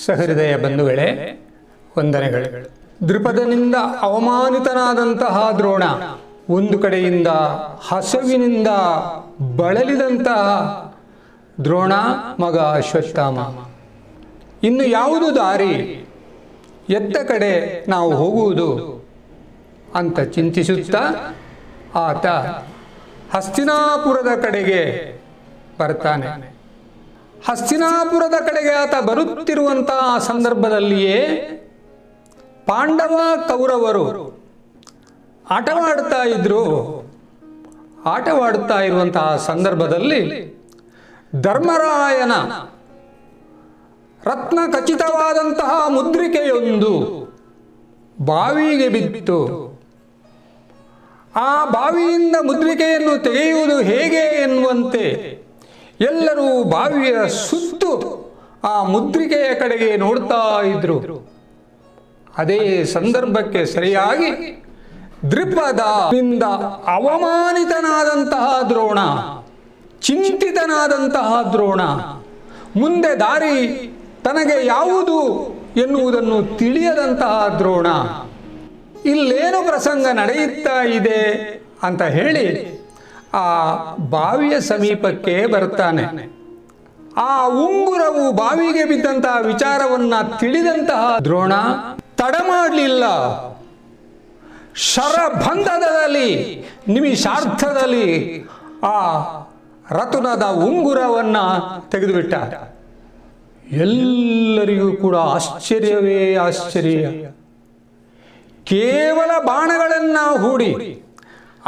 ಸಹೃದಯ ಬಂಧುಗಳೇ, ವಂದನೆಗಳು. ದೃಪದನಿಂದ ಅವಮಾನಿತನಾದಂತಹ ದ್ರೋಣ, ಒಂದು ಕಡೆಯಿಂದ ಹಸುವಿನಿಂದ ಬಳಲಿದಂತಹ ದ್ರೋಣ ಮಗ ಅಶ್ವತ್ಥಾಮ. ಇನ್ನು ಯಾವುದು ದಾರಿ, ಎತ್ತ ಕಡೆ ನಾವು ಹೋಗುವುದು ಅಂತ ಚಿಂತಿಸುತ್ತಾ ಆತ ಹಸ್ತಿನಾಪುರದ ಕಡೆಗೆ ಬರ್ತಾನೆ. ಹಸ್ತಿನಾಪುರದ ಕಡೆಗೆ ಆತ ಬರುತ್ತಿರುವಂತಹ ಸಂದರ್ಭದಲ್ಲಿಯೇ ಪಾಂಡವ ಕೌರವರು ಆಟವಾಡ್ತಾ ಇದ್ರು. ಆಟವಾಡುತ್ತಾ ಇರುವಂತಹ ಸಂದರ್ಭದಲ್ಲಿ ಧರ್ಮರಾಯನ ರತ್ನ ಖಚಿತವಾದಂತಹ ಮುದ್ರಿಕೆಯೊಂದು ಬಾವಿಗೆ ಬಿತ್ತು. ಆ ಬಾವಿಯಿಂದ ಮುದ್ರಿಕೆಯನ್ನು ತೆಗೆಯುವುದು ಹೇಗೆ ಎನ್ನುವಂತೆ ಎಲ್ಲರೂ ಬಾವಿಯ ಸುತ್ತು ಆ ಮುದ್ರಿಕೆಯ ಕಡೆಗೆ ನೋಡ್ತಾ ಇದ್ರು. ಅದೇ ಸಂದರ್ಭಕ್ಕೆ ಸರಿಯಾಗಿ ದೃಪದನಿಂದ ಅವಮಾನಿತನಾದಂತಹ ದ್ರೋಣ, ಚಿಂತಿತನಾದಂತಹ ದ್ರೋಣ, ಮುಂದೆ ದಾರಿ ತನಗೆ ಯಾವುದು ಎನ್ನುವುದನ್ನು ತಿಳಿಯದಂತಹ ದ್ರೋಣ, ಇಲ್ಲೇನು ಪ್ರಸಂಗ ನಡೆಯುತ್ತಾ ಇದೆ ಅಂತ ಹೇಳಿ ಆ ಬಾವಿಯ ಸಮೀಪಕ್ಕೆ ಬರ್ತಾನೆ. ಆ ಉಂಗುರವು ಬಾವಿಗೆ ಬಿದ್ದಂತಹ ವಿಚಾರವನ್ನ ತಿಳಿದಂತಹ ದ್ರೋಣ ತಡ ಮಾಡಲಿಲ್ಲ. ಶರಬಂಧದಲ್ಲಿ ನಿಮಿಷಾರ್ಥದಲ್ಲಿ ಆ ರತುನದ ಉಂಗುರವನ್ನ ತೆಗೆದುಬಿಟ್ಟ. ಎಲ್ಲರಿಗೂ ಕೂಡ ಆಶ್ಚರ್ಯವೇ ಆಶ್ಚರ್ಯ. ಕೇವಲ ಬಾಣಗಳನ್ನ ಹೂಡಿ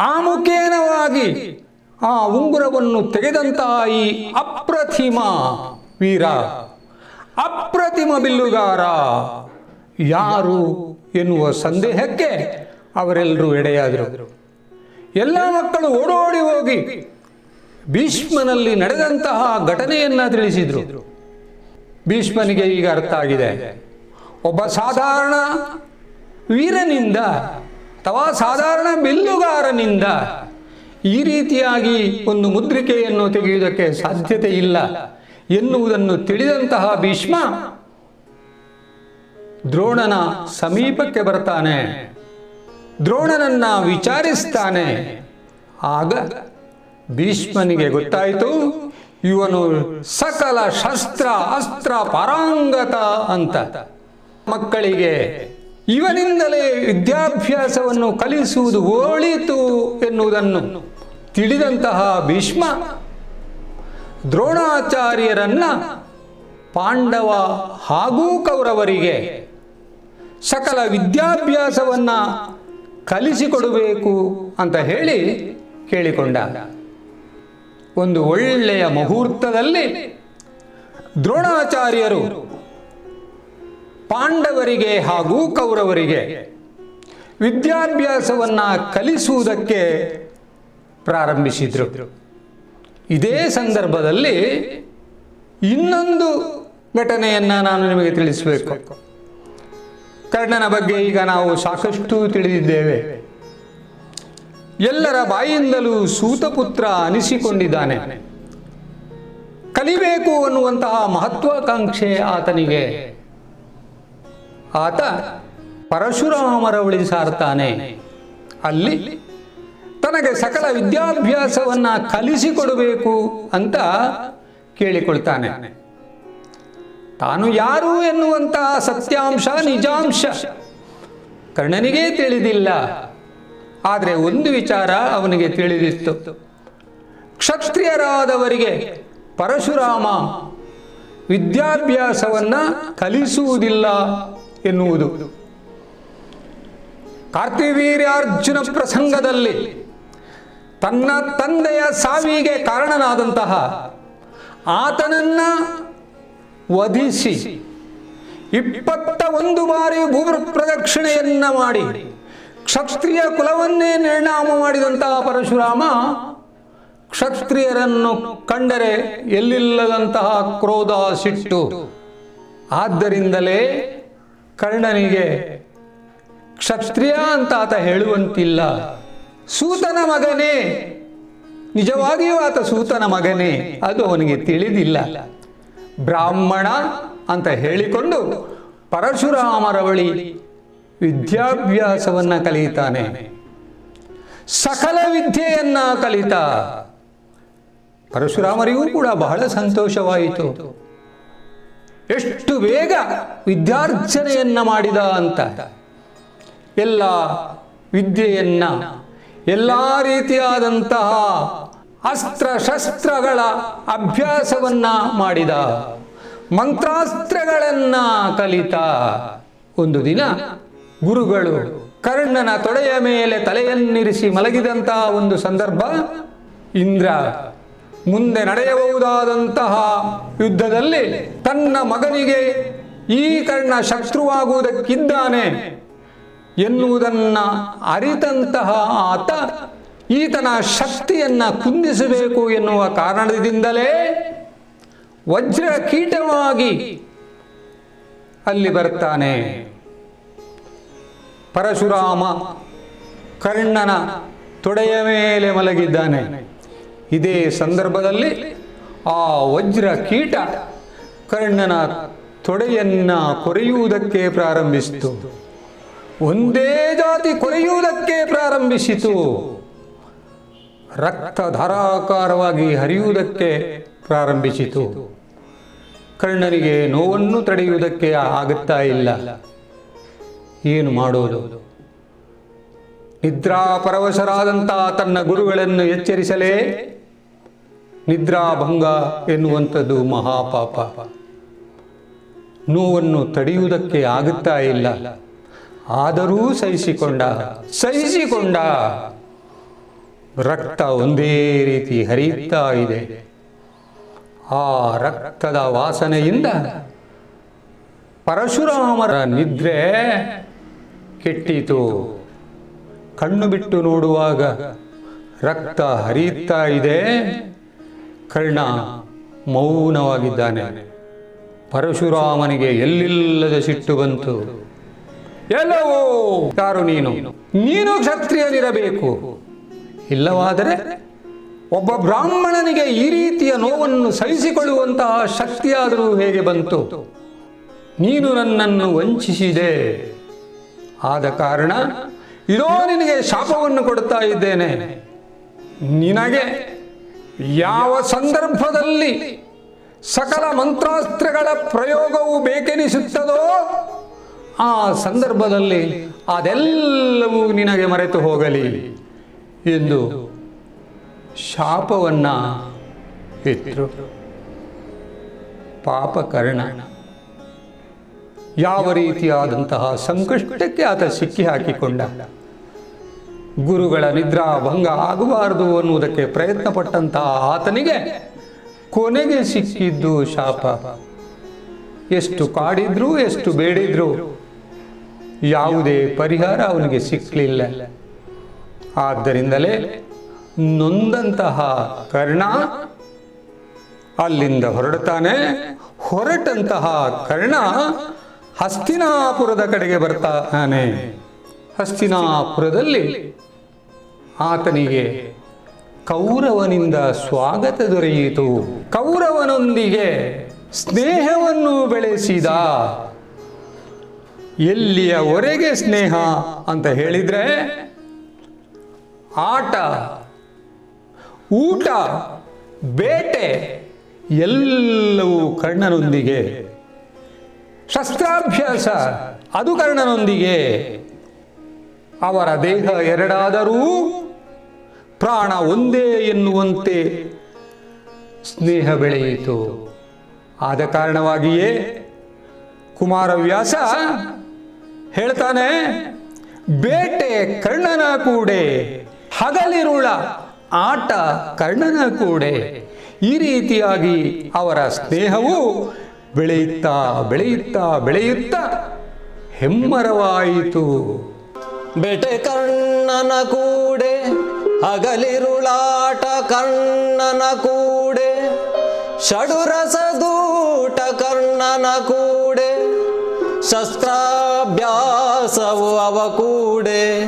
ಆಮುಖೇನವಾಗಿ ಆ ಉಂಗುರವನ್ನು ತೆಗೆದಂತಹ ಈ ಅಪ್ರತಿಮ ವೀರ, ಅಪ್ರತಿಮ ಬಿಲ್ಲುಗಾರ ಯಾರು ಎನ್ನುವ ಸಂದೇಹಕ್ಕೆ ಅವರೆಲ್ಲರೂ ಎಡೆಯಾದರು. ಎಲ್ಲ ಮಕ್ಕಳು ಓಡೋಡಿ ಹೋಗಿ ಭೀಷ್ಮನಲ್ಲಿ ನಡೆದಂತಹ ಘಟನೆಯನ್ನ ತಿಳಿಸಿದ್ರು. ಭೀಷ್ಮನಿಗೆ ಈಗ ಅರ್ಥ ಆಗಿದೆ, ಒಬ್ಬ ಸಾಧಾರಣ ವೀರನಿಂದ ಅಥವಾ ಸಾಧಾರಣ ಬಿಲ್ಲುಗಾರನಿಂದ ಈ ರೀತಿಯಾಗಿ ಒಂದು ಮುದ್ರಿಕೆಯನ್ನು ತೆಗೆಯುವುದಕ್ಕೆ ಸಾಧ್ಯತೆ ಇಲ್ಲ ಎನ್ನುವುದನ್ನು ತಿಳಿದಂತಹ ಭೀಷ್ಮ ದ್ರೋಣನ ಸಮೀಪಕ್ಕೆ ಬರ್ತಾನೆ. ದ್ರೋಣನನ್ನ ವಿಚಾರಿಸ್ತಾನೆ. ಆಗ ಭೀಷ್ಮನಿಗೆ ಗೊತ್ತಾಯಿತು, ಇವನು ಸಕಲ ಶಸ್ತ್ರ ಅಸ್ತ್ರ ಪಾರಂಗತ ಅಂತ. ಮಕ್ಕಳಿಗೆ ಇವನಿಂದಲೇ ವಿದ್ಯಾಭ್ಯಾಸವನ್ನು ಕಲಿಸುವುದು ಒಳಿತು ಎನ್ನುವುದನ್ನು ತಿಳಿದಂತಹ ಭೀಷ್ಮ ದ್ರೋಣಾಚಾರ್ಯರನ್ನ ಪಾಂಡವ ಹಾಗೂ ಕೌರವರಿಗೆ ಸಕಲ ವಿದ್ಯಾಭ್ಯಾಸವನ್ನ ಕಲಿಸಿಕೊಡಬೇಕು ಅಂತ ಹೇಳಿ ಕೇಳಿಕೊಂಡ. ಒಂದು ಒಳ್ಳೆಯ ಮುಹೂರ್ತದಲ್ಲಿ ದ್ರೋಣಾಚಾರ್ಯರು ಪಾಂಡವರಿಗೆ ಹಾಗೂ ಕೌರವರಿಗೆ ವಿದ್ಯಾಭ್ಯಾಸವನ್ನ ಕಲಿಸುವುದಕ್ಕೆ ಪ್ರಾರಂಭಿಸಿದ್ರು. ಇದೇ ಸಂದರ್ಭದಲ್ಲಿ ಇನ್ನೊಂದು ಘಟನೆಯನ್ನ ನಾನು ನಿಮಗೆ ತಿಳಿಸಬೇಕು. ಕರ್ಣನ ಬಗ್ಗೆ ಈಗ ನಾವು ಸಾಕಷ್ಟು ತಿಳಿದಿದ್ದೇವೆ. ಎಲ್ಲರ ಬಾಯಿಂದಲೂ ಸೂತಪುತ್ರ ಅನಿಸಿಕೊಂಡಿದ್ದಾನೆ. ಕಲಿಬೇಕು ಅನ್ನುವಂತಹ ಮಹತ್ವಾಕಾಂಕ್ಷೆ ಆತನಿಗೆ. ಆತ ಪರಶುರಾಮರ ಬಳಿ ಸಾರ್ತಾನೆ. ಅಲ್ಲಿ ತನಗೆ ಸಕಲ ವಿದ್ಯಾಭ್ಯಾಸವನ್ನ ಕಲಿಸಿಕೊಡಬೇಕು ಅಂತ ಕೇಳಿಕೊಳ್ತಾನೆ. ತಾನು ಯಾರು ಎನ್ನುವಂತಹ ಸತ್ಯಾಂಶ ನಿಜಾಂಶ ಕರ್ಣನಿಗೇ ತಿಳಿದಿಲ್ಲ. ಆದರೆ ಒಂದು ವಿಚಾರ ಅವನಿಗೆ ತಿಳಿದಿತ್ತು, ಕ್ಷತ್ರಿಯರಾದವರಿಗೆ ಪರಶುರಾಮ ವಿದ್ಯಾಭ್ಯಾಸವನ್ನ ಕಲಿಸುವುದಿಲ್ಲ ಎನ್ನುವುದು. ಕಾರ್ತಿವೀರ್ಯಾರ್ಜುನ ಪ್ರಸಂಗದಲ್ಲಿ ತನ್ನ ತಂದೆಯ ಸಾವಿಗೆ ಕಾರಣನಾದಂತಹ ಆತನನ್ನ ವಧಿಸಿ 21 ಬಾರಿ ಭೂಪ್ರದಕ್ಷಿಣೆಯನ್ನ ಮಾಡಿ ಕ್ಷತ್ರಿಯ ಕುಲವನ್ನೇ ನಿರ್ನಾಮ ಮಾಡಿದಂತಹ ಪರಶುರಾಮ ಕ್ಷತ್ರಿಯರನ್ನು ಕಂಡರೆ ಎಲ್ಲಿಲ್ಲದಂತಹ ಕ್ರೋಧ, ಸಿಟ್ಟು. ಆದ್ದರಿಂದಲೇ ಕರ್ಣನಿಗೆ ಕ್ಷತ್ರಿಯ ಅಂತ ಆತ ಹೇಳುವಂತಿಲ್ಲ. ಸೂತನ ಮಗನೇ, ನಿಜವಾಗಿಯೂ ಆತ ಸೂತನ ಮಗನೇ, ಅದು ಅವನಿಗೆ ತಿಳಿದಿಲ್ಲ. ಬ್ರಾಹ್ಮಣ ಅಂತ ಹೇಳಿಕೊಂಡು ಪರಶುರಾಮರ ಬಳಿ ವಿದ್ಯಾಭ್ಯಾಸವನ್ನು ಕಲಿತಾನೆ. ಸಕಲ ವಿದ್ಯೆಯನ್ನ ಕಲಿತ. ಪರಶುರಾಮರಿಗೂ ಕೂಡ ಬಹಳ ಸಂತೋಷವಾಯಿತು. ಎಷ್ಟು ಬೇಗ ವಿದ್ಯಾರ್ಜನೆಯನ್ನ ಮಾಡಿದ ಅಂತ. ಎಲ್ಲ ವಿದ್ಯೆಯನ್ನ, ಎಲ್ಲ ರೀತಿಯಾದಂತಹ ಅಸ್ತ್ರಶಸ್ತ್ರಗಳ ಅಭ್ಯಾಸವನ್ನ ಮಾಡಿದ, ಮಂತ್ರಾಸ್ತ್ರಗಳನ್ನ ಕಲಿತ. ಒಂದು ದಿನ ಗುರುಗಳು ಕರ್ಣನ ತೊಡೆಯ ಮೇಲೆ ತಲೆಯನ್ನಿರಿಸಿ ಮಲಗಿದಂತಹ ಒಂದು ಸಂದರ್ಭ. ಇಂದ್ರ ಮುಂದೆ ನಡೆಯಬಹುದಾದಂತಹ ಯುದ್ಧದಲ್ಲಿ ತನ್ನ ಮಗನಿಗೆ ಈ ಕರ್ಣ ಶತ್ರುವಾಗುವುದಕ್ಕಿದ್ದಾನೆ ಎನ್ನುವುದನ್ನ ಅರಿತಂತಹ ಆತ ಈತನ ಶಕ್ತಿಯನ್ನ ಕುಂದಿಸಬೇಕು ಎನ್ನುವ ಕಾರಣದಿಂದಲೇ ವಜ್ರ ಕೀಟವಾಗಿ ಅಲ್ಲಿ ಬರ್ತಾನೆ. ಪರಶುರಾಮ ಕರ್ಣನ ತೊಡೆಯ ಮೇಲೆ ಮಲಗಿದ್ದಾನೆ. ಇದೇ ಸಂದರ್ಭದಲ್ಲಿ ಆ ವಜ್ರ ಕೀಟ ಕರ್ಣನ ತೊಡೆಯನ್ನ ಕೊರೆಯುವುದಕ್ಕೆ ಪ್ರಾರಂಭಿಸಿತು. ಒಂದೇ ಜಾತಿ ಕೊರೆಯುವುದಕ್ಕೆ ಪ್ರಾರಂಭಿಸಿತು. ರಕ್ತ ಧಾರಾಕಾರವಾಗಿ ಹರಿಯುವುದಕ್ಕೆ ಪ್ರಾರಂಭಿಸಿತು. ಕರ್ಣನಿಗೆ ನೋವನ್ನು ತಡೆಯುವುದಕ್ಕೆ ಆಗುತ್ತಾ ಇಲ್ಲ. ಏನು ಮಾಡೋದು? ನಿದ್ರಾಪರವಶರಾದಂತಹ ತನ್ನ ಗುರುಗಳನ್ನು ಎಚ್ಚರಿಸಲೇ ನಿದ್ರಾಭಂಗ ಎನ್ನುವಂಥದ್ದು ಮಹಾಪಾಪ. ನೋವನ್ನು ತಡೆಯುವುದಕ್ಕೆ ಆಗುತ್ತಾ ಇಲ್ಲ. ಆದರೂ ಸಹಿಸಿಕೊಂಡ. ರಕ್ತ ಒಂದೇ ರೀತಿ ಹರಿಯುತ್ತಾ ಇದೆ. ಆ ರಕ್ತದ ವಾಸನೆಯಿಂದ ಪರಶುರಾಮರ ನಿದ್ರೆ ಕೆಟ್ಟಿತು. ಕಣ್ಣು ಬಿಟ್ಟು ನೋಡುವಾಗ ರಕ್ತ ಹರಿಯುತ್ತಾ ಇದೆ. ಕರ್ಣ ಮೌನವಾಗಿದ್ದಾನೆ. ಪರಶುರಾಮನಿಗೆ ಎಲ್ಲಿಲ್ಲದ ಸಿಟ್ಟು ಬಂತು. ಎಲ್ಲವೋ ಯಾರು ನೀನು ಕ್ಷತ್ರಿಯನಿರಬೇಕು. ಇಲ್ಲವಾದರೆ ಒಬ್ಬ ಬ್ರಾಹ್ಮಣನಿಗೆ ಈ ರೀತಿಯ ನೋವನ್ನು ಸಹಿಸಿಕೊಳ್ಳುವಂತಹ ಶಕ್ತಿಯಾದರೂ ಹೇಗೆ ಬಂತು? ನೀನು ನನ್ನನ್ನು ವಂಚಿಸಿದೆ. ಆದ ಕಾರಣ ಇದೋ ನಿನಗೆ ಶಾಪವನ್ನು ಕೊಡ್ತಾ ಇದ್ದೇನೆ. ನಿನಗೆ ಯಾವ ಸಂದರ್ಭದಲ್ಲಿ ಸಕಲ ಮಂತ್ರಾಸ್ತ್ರಗಳ ಪ್ರಯೋಗವು ಬೇಕೆನಿಸುತ್ತದೋ ಆ ಸಂದರ್ಭದಲ್ಲಿ ಅದೆಲ್ಲವೂ ನಿನಗೆ ಮರೆತು ಹೋಗಲಿ ಎಂದು ಶಾಪವನ್ನ ಇತ್ತರು. ಪಾಪ ಕರ್ಣ ಯಾವ ರೀತಿಯಾದಂತಹ ಸಂಕಷ್ಟಕ್ಕೆ ಆತ ಸಿಕ್ಕಿ ಹಾಕಿಕೊಂಡ. ಗುರುಗಳ ನಿದ್ರಾ ಭಂಗ ಆಗಬಾರದು ಅನ್ನುವುದಕ್ಕೆ ಪ್ರಯತ್ನ ಪಟ್ಟಂತಹ ಆತನಿಗೆ ಕೊನೆಗೆ ಸಿಕ್ಕಿದ್ದು ಶಾಪ. ಎಷ್ಟು ಕಾಡಿದ್ರು, ಎಷ್ಟು ಬೇಡಿದ್ರು ಯಾವುದೇ ಪರಿಹಾರ ಅವನಿಗೆ ಸಿಕ್ಕಲಿಲ್ಲ. ಆದ್ದರಿಂದಲೇ ನೊಂದಂತಹ ಕರ್ಣ ಅಲ್ಲಿಂದ ಹೊರಟಂತಹ ಕರ್ಣ ಹಸ್ತಿನಾಪುರದ ಕಡೆಗೆ ಬರ್ತಾನೆ. ಹಸ್ತಿನಾಪುರದಲ್ಲಿ ಆತನಿಗೆ ಕೌರವನಿಂದ ಸ್ವಾಗತ ದೊರೆಯಿತು. ಕೌರವನೊಂದಿಗೆ ಸ್ನೇಹವನ್ನು ಬೆಳೆಸಿದ. ಎಲ್ಲಿಯವರೆಗೆ ಸ್ನೇಹ ಅಂತ ಹೇಳಿದ್ರೆ, ಆಟ, ಊಟ, ಬೇಟೆ ಎಲ್ಲವೂ ಕರ್ಣನೊಂದಿಗೆ. ಶಸ್ತ್ರಾಭ್ಯಾಸ ಅದು ಕರ್ಣನೊಂದಿಗೆ. ಅವರ ದೇಹ ಎರಡಾದರೂ ಪ್ರಾಣ ಒಂದೇ ಎನ್ನುವಂತೆ ಸ್ನೇಹ ಬೆಳೆಯಿತು. ಆದ ಕಾರಣವಾಗಿಯೇ ಕುಮಾರವ್ಯಾಸ ಹೇಳ್ತಾನೆ, ಬೇಟೆ ಕರ್ಣನ ಕೂಡೆ, ಹಗಲಿರುಳ ಆಟ ಕರ್ಣನ ಕೂಡೆ. ಈ ರೀತಿಯಾಗಿ ಅವರ ಸ್ನೇಹವು ಬೆಳೆಯುತ್ತಾ ಬೆಳೆಯುತ್ತಾ ಬೆಳೆಯುತ್ತಾ ಹೆಮ್ಮರವಾಯಿತು. ಬೇಟೆ ಕರ್ಣನ ಕೂಡೆ, ಹಗಲಿರುಳಾಟ ಕರ್ಣನ ಕೂಡೆ, ಷಡುರಸದೂಟ ಕರ್ಣನ ಕೂಡೆ, ಶಸ್ತ್ರಾಭ್ಯಾಸವು ಅವ ಕೂಡೆ.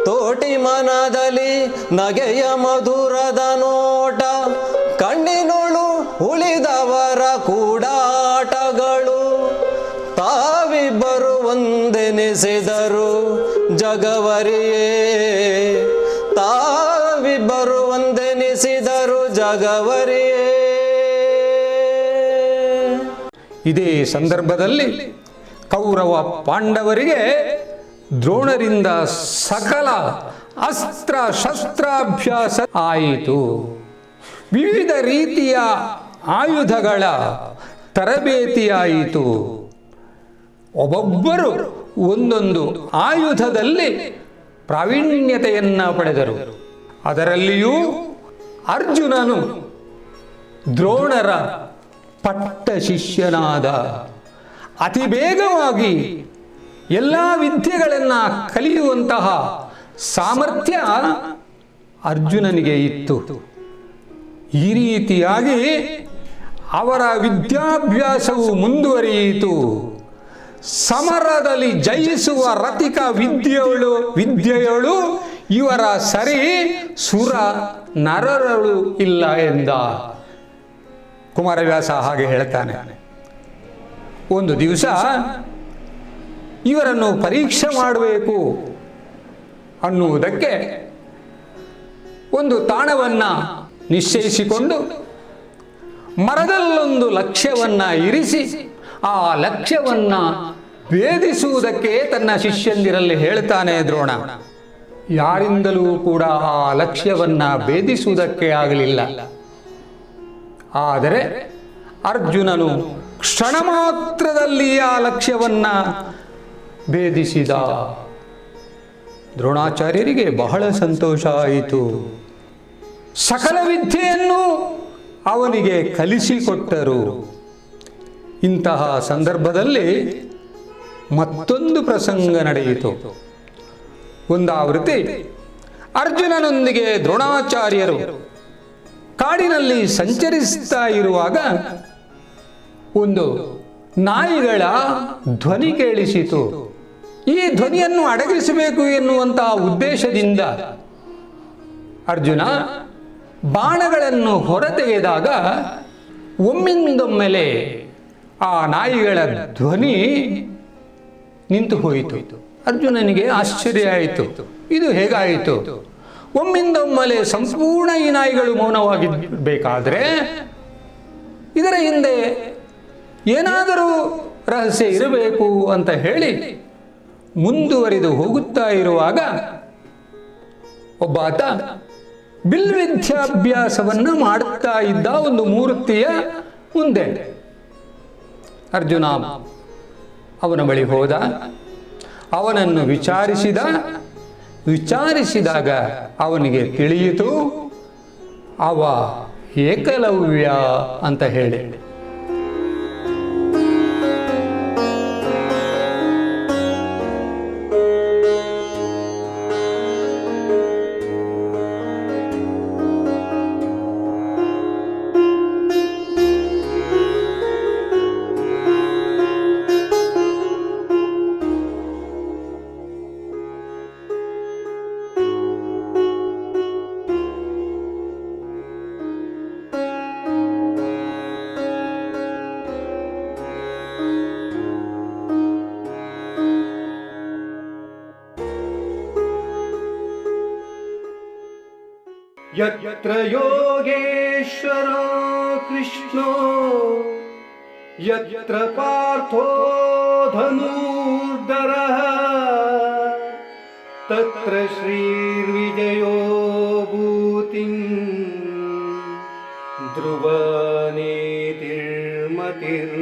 ತೋಟಿ ಮನದಲ್ಲಿ ನಗೆಯ ಮಧುರದ ನೋಟ, ಕಣ್ಣಿನೊಳು ಉಳಿದವರ ಕೂಡಾಟಗಳು. ನಡೆಸಿದರು ಜಗವರಿಯೇ. ಇದೇ ಸಂದರ್ಭದಲ್ಲಿ ಕೌರವ ಪಾಂಡವರಿಗೆ ದ್ರೋಣರಿಂದ ಸಕಲ ಅಸ್ತ್ರ ಶಸ್ತ್ರಾಭ್ಯಾಸ ಆಯಿತು. ವಿವಿಧ ರೀತಿಯ ಆಯುಧಗಳ ತರಬೇತಿಯಾಯಿತು. ಒಬ್ಬೊಬ್ಬರು ಒಂದೊಂದು ಆಯುಧದಲ್ಲಿ ಪ್ರಾವೀಣ್ಯತೆಯನ್ನು ಪಡೆದರು. ಅದರಲ್ಲಿಯೂ ಅರ್ಜುನನು ದ್ರೋಣರ ಪಟ್ಟ ಶಿಷ್ಯನಾದ. ಅತಿ ಬೇಗವಾಗಿ ಎಲ್ಲ ವಿದ್ಯೆಗಳನ್ನು ಕಲಿಯುವಂತಹ ಸಾಮರ್ಥ್ಯ ಅರ್ಜುನನಿಗೆ ಇತ್ತು. ಈ ರೀತಿಯಾಗಿ ಅವರ ವಿದ್ಯಾಭ್ಯಾಸವು ಮುಂದುವರಿಯಿತು. ಸಮರದಲ್ಲಿ ಜಯಿಸುವ ರತಿಕ ವಿದ್ಯೆಯಳು ಇವರ ಸರಿ, ಸುರ ನರರಳು ಇಲ್ಲ ಎಂದ ಕುಮಾರವ್ಯಾಸ ಹಾಗೆ ಹೇಳ್ತಾನೆ. ಒಂದು ದಿವಸ ಇವರನ್ನು ಪರೀಕ್ಷೆ ಮಾಡಬೇಕು ಅನ್ನುವುದಕ್ಕೆ ಒಂದು ತಾಣವನ್ನು ನಿಶ್ಚಯಿಸಿಕೊಂಡು ಮರದಲ್ಲೊಂದು ಲಕ್ಷ್ಯವನ್ನು ಇರಿಸಿ ಆ ಲಕ್ಷ್ಯವನ್ನು ಭೇದಿಸುವುದಕ್ಕೆ ತನ್ನ ಶಿಷ್ಯಂದಿರಲ್ಲಿ ಹೇಳ್ತಾನೆ ದ್ರೋಣ. ಯಾರಿಂದಲೂ ಕೂಡ ಆ ಲಕ್ಷ್ಯವನ್ನು ಭೇದಿಸುವುದಕ್ಕೆ ಆಗಲಿಲ್ಲ. ಆದರೆ ಅರ್ಜುನನು ಕ್ಷಣ ಮಾತ್ರದಲ್ಲಿ ಆ ಲಕ್ಷ್ಯವನ್ನು ಭೇದಿಸಿದ. ದ್ರೋಣಾಚಾರ್ಯರಿಗೆ ಬಹಳ ಸಂತೋಷ ಆಯಿತು. ಸಕಲ ವಿದ್ಯೆಯನ್ನು ಅವನಿಗೆ ಕಲಿಸಿಕೊಟ್ಟರು. ಇಂತಹ ಸಂದರ್ಭದಲ್ಲಿ ಮತ್ತೊಂದು ಪ್ರಸಂಗ ನಡೆಯಿತು. ಒಂದಾವೃತ್ತಿ ಅರ್ಜುನನೊಂದಿಗೆ ದ್ರೋಣಾಚಾರ್ಯರು ಕಾಡಿನಲ್ಲಿ ಸಂಚರಿಸ್ತಾ ಇರುವಾಗ ಒಂದು ನಾಯಿಗಳ ಧ್ವನಿ ಕೇಳಿಸಿತು. ಈ ಧ್ವನಿಯನ್ನು ಅಡಗಿಸಬೇಕು ಎನ್ನುವಂತಹ ಉದ್ದೇಶದಿಂದ ಅರ್ಜುನ ಬಾಣಗಳನ್ನು ಹೊರತೆಗೆದಾಗ ಒಮ್ಮಿಂದೊಮ್ಮೆಲೆ ಆ ನಾಯಿಗಳ ಧ್ವನಿ ನಿಂತು ಹೋಯಿತು. ಅರ್ಜುನನಿಗೆ ಆಶ್ಚರ್ಯ ಆಯಿತು. ಇದು ಹೇಗಾಯಿತು? ಒಮ್ಮಿಂದೊಮ್ಮೆಲೆ ಸಂಪೂರ್ಣ ಈ ನಾಯಿಗಳು ಮೌನವಾಗಿರಬೇಕಾದ್ರೆ ಇದರ ಹಿಂದೆ ಏನಾದರೂ ರಹಸ್ಯ ಇರಬೇಕು ಅಂತ ಹೇಳಿ ಮುಂದುವರಿದು ಹೋಗುತ್ತಾ ಇರುವಾಗ ಒಬ್ಬಾತ ಬಿಲ್ವಿದ್ಯಾಭ್ಯಾಸವನ್ನು ಮಾಡುತ್ತಾ ಇದ್ದ ಒಂದು ಮೂರ್ತಿಯ ಮುಂದೆ. ಅರ್ಜುನ ಅವನ ಬಳಿ ಹೋದ, ಅವನನ್ನು ವಿಚಾರಿಸಿದಾಗ ಅವನಿಗೆ ತಿಳಿಯಿತು ಅವ ಏಕಲವ್ಯ ಅಂತ ಹೇಳಿ. ಯತ್ರ ಯೋಗೇಶ್ವರ ಕೃಷ್ಣೋ ಯತ್ರ ಪಾರ್ಥೋ ಧನುರ್ಧರಃ ತತ್ರ ಶ್ರೀರ್ವಿಜಯೋ ಭೂತಿಂ ಧ್ರುವ ನೀತಿರ್ಮತಿರ್